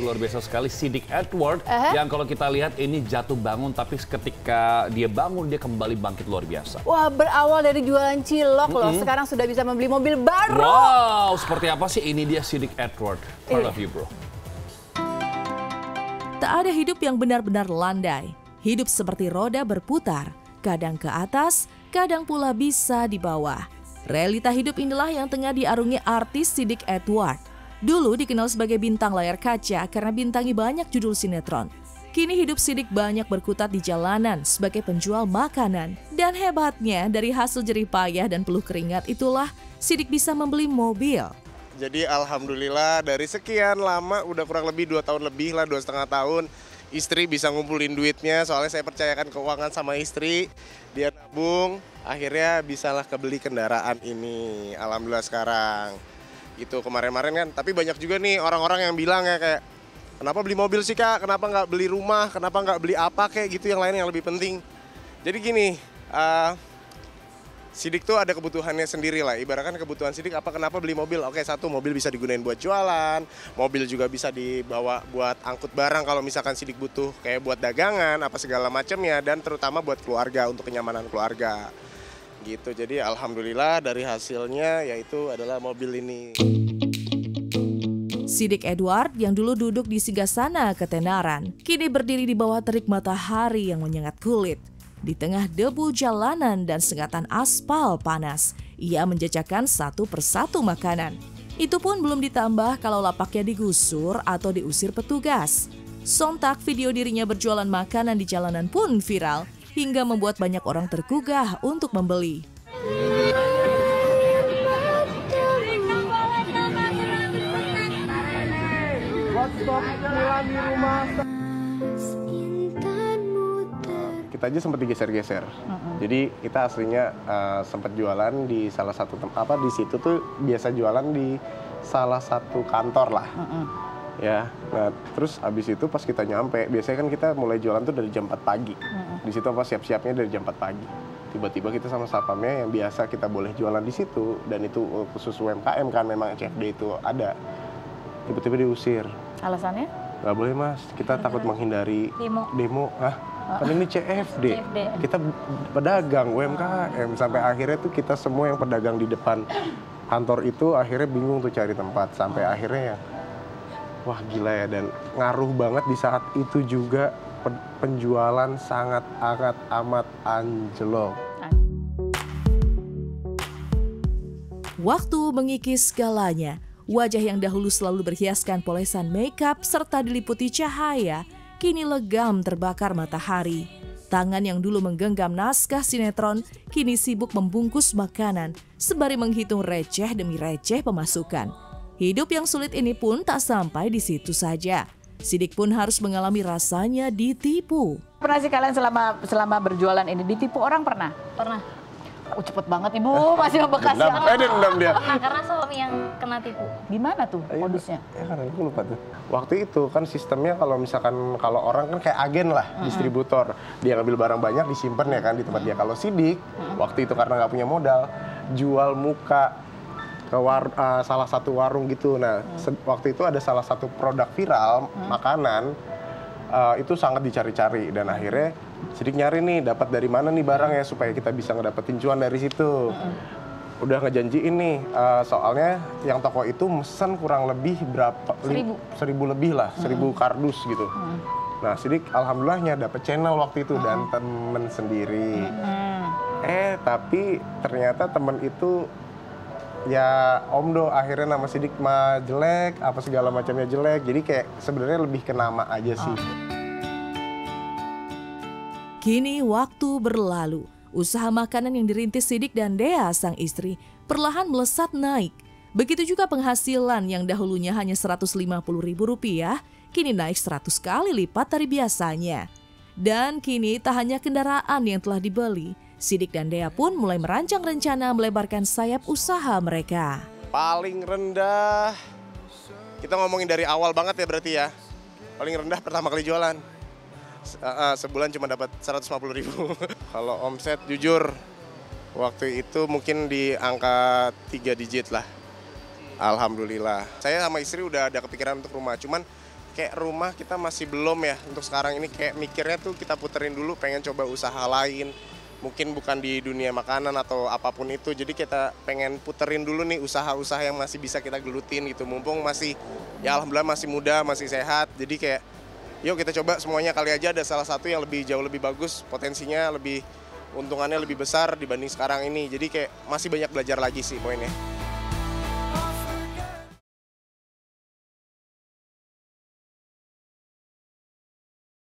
luar biasa sekali, Siddiq Edward. Yang kalau kita lihat ini jatuh bangun, tapi ketika dia bangun, dia kembali bangkit luar biasa. Wah, berawal dari jualan cilok loh, sekarang sudah bisa membeli mobil baru. Wow, seperti apa sih? Ini dia Siddiq Edward. Proud of you, bro. Tak ada hidup yang benar-benar landai. Hidup seperti roda berputar, kadang ke atas, kadang pula bisa di bawah. Realita hidup inilah yang tengah diarungi artis Siddiq Edward. Dulu dikenal sebagai bintang layar kaca karena bintangi banyak judul sinetron. Kini hidup Siddiq banyak berkutat di jalanan sebagai penjual makanan. Dan hebatnya dari hasil jerih payah dan peluh keringat itulah Siddiq bisa membeli mobil. Jadi alhamdulillah dari sekian lama, udah kurang lebih 2 tahun lebih lah, 2,5 tahun. Istri bisa ngumpulin duitnya, soalnya saya percayakan keuangan sama istri. Dia nabung, akhirnya bisalah kebeli kendaraan ini. Alhamdulillah sekarang. Gitu kemarin-kemarin kan, tapi banyak juga nih orang-orang yang bilang ya kayak, kenapa beli mobil sih kak, kenapa nggak beli rumah, kenapa nggak beli apa kayak gitu yang lain yang lebih penting. Jadi gini, Siddiq tuh ada kebutuhannya sendiri lah, ibaratkan kebutuhan Siddiq apa, kenapa beli mobil? Oke, satu, mobil bisa digunain buat jualan, mobil juga bisa dibawa buat angkut barang kalau misalkan Siddiq butuh kayak buat dagangan, apa segala macamnya, dan terutama buat keluarga, untuk kenyamanan keluarga. Gitu, jadi alhamdulillah dari hasilnya yaitu adalah mobil ini. Siddiq Edward yang dulu duduk di Singgasana Ketenaran, kini berdiri di bawah terik matahari yang menyengat kulit. Di tengah debu jalanan dan sengatan aspal panas, ia menjajakan satu persatu makanan. Itu pun belum ditambah kalau lapaknya digusur atau diusir petugas. Sontak video dirinya berjualan makanan di jalanan pun viral, hingga membuat banyak orang tergugah untuk membeli. Kita aja sempat digeser-geser. Jadi kita aslinya sempat jualan di salah satu tempat, di situ tuh biasa jualan di salah satu kantor lah. Ya, nah terus abis itu pas kita nyampe, biasanya kan kita mulai jualan tuh dari jam 4 pagi. Di situ apa siap-siapnya dari jam 4 pagi. Tiba-tiba kita sama satpamnya yang biasa kita boleh jualan di situ, dan itu khusus UMKM kan, memang CFD itu ada. Tiba-tiba diusir. Alasannya? Nggak boleh mas, kita takut menghindari demo. Kan ini CFD, kita pedagang UMKM, sampai akhirnya tuh kita semua yang pedagang di depan kantor itu akhirnya bingung tuh cari tempat, sampai akhirnya ya, wah gila ya, dan ngaruh banget di saat itu juga penjualan sangat amat anjlok. Waktu mengikis segalanya, wajah yang dahulu selalu berhiaskan polesan makeup serta diliputi cahaya, kini legam terbakar matahari. Tangan yang dulu menggenggam naskah sinetron, kini sibuk membungkus makanan, sembari menghitung receh demi receh pemasukan. Hidup yang sulit ini pun tak sampai di situ saja. Siddiq pun harus mengalami rasanya ditipu. Pernah sih kalian selama berjualan ini ditipu orang pernah? Pernah. Cepet banget ibu, masih membekas ya. Dendam dia. Karena suami yang kena tipu. Gimana tuh modusnya? Ya karena aku lupa tuh. Waktu itu kan sistemnya kalau misalkan kalau orang kan kayak agen lah, distributor. Dia ngambil barang banyak disimpan ya kan di tempat dia. Kalau Siddiq, waktu itu karena nggak punya modal, jual muka ke salah satu warung gitu. Nah, waktu itu ada salah satu produk viral, makanan, itu sangat dicari-cari. Dan akhirnya Siddiq nyari nih, dapat dari mana nih barangnya supaya kita bisa ngedapetin cuan dari situ. Udah ngejanjiin nih, soalnya yang toko itu mesen kurang lebih berapa? 1000 lebih lah, 1000 kardus gitu. Nah Siddiq alhamdulillahnya dapet channel waktu itu dan temen sendiri. Tapi ternyata temen itu ya omdo, akhirnya nama Siddiq mah jelek, apa segala macamnya jelek. Jadi kayak sebenarnya lebih ke nama aja sih. Kini waktu berlalu, usaha makanan yang dirintis Siddiq dan Dea sang istri perlahan melesat naik. Begitu juga penghasilan yang dahulunya hanya Rp150.000, kini naik 100 kali lipat dari biasanya. Dan kini tak hanya kendaraan yang telah dibeli, Siddiq dan Dea pun mulai merancang rencana melebarkan sayap usaha mereka. Paling rendah, kita ngomongin dari awal banget ya berarti ya. Paling rendah pertama kali jualan. Sebulan cuma dapat 150.000. Kalau omset jujur waktu itu mungkin di angka 3 digit lah. Alhamdulillah. Saya sama istri udah ada kepikiran untuk rumah, cuman kayak rumah kita masih belum ya untuk sekarang ini, kayak mikirnya tuh kita puterin dulu, pengen coba usaha lain. Mungkin bukan di dunia makanan atau apapun itu, jadi kita pengen puterin dulu nih usaha-usaha yang masih bisa kita gelutin gitu. Mumpung masih, ya alhamdulillah masih muda, masih sehat, jadi kayak yuk kita coba semuanya, kali aja ada salah satu yang jauh lebih bagus, potensinya untungannya lebih besar dibanding sekarang ini. Jadi kayak masih banyak belajar lagi sih poinnya.